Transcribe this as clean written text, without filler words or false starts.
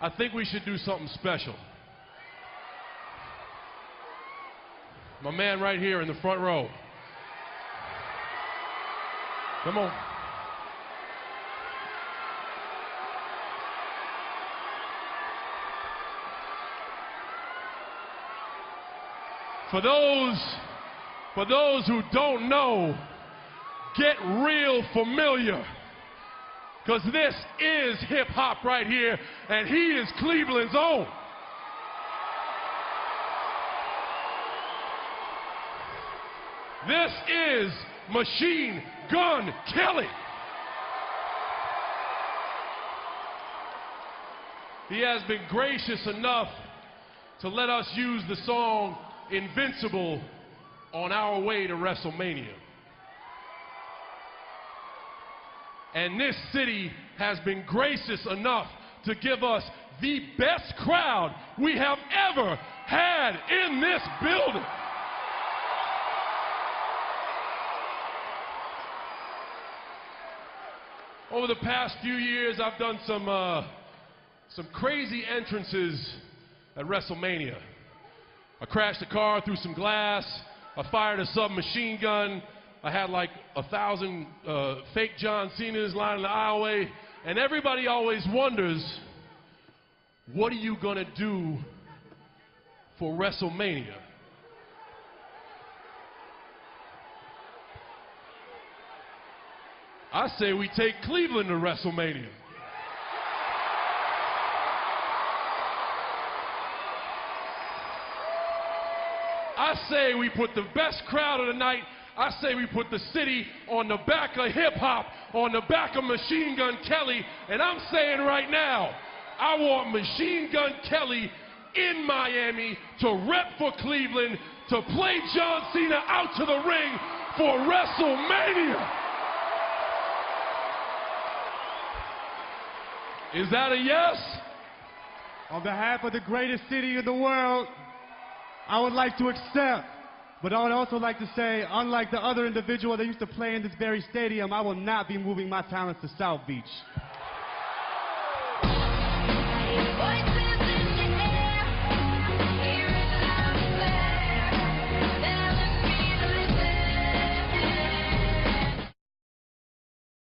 I think we should do something special. My man right here in the front row. Come on. For those who don't know, get real familiar. Because this is hip-hop right here, and he is Cleveland's own. This is Machine Gun Kelly. He has been gracious enough to let us use the song Invincible on our way to Wrestlemania. And this city has been gracious enough to give us the best crowd we have ever had in this building. Over the past few years, I've done some crazy entrances at Wrestlemania. I crashed a car through some glass. I fired a submachine gun. I had like 1,000 fake John Cenas lining the aisleway. And everybody always wonders, what are you going to do for WrestleMania? I say we take Cleveland to WrestleMania. I say we put the best crowd of the night. I say we put the city on the back of hip-hop, on the back of Machine Gun Kelly. And I'm saying right now, I want Machine Gun Kelly in Miami to rep for Cleveland, to play John Cena out to the ring for WrestleMania. Is that a yes? On behalf of the greatest city in the world, I would like to accept, but I would also like to say, unlike the other individual that used to play in this very stadium, I will not be moving my talents to South Beach.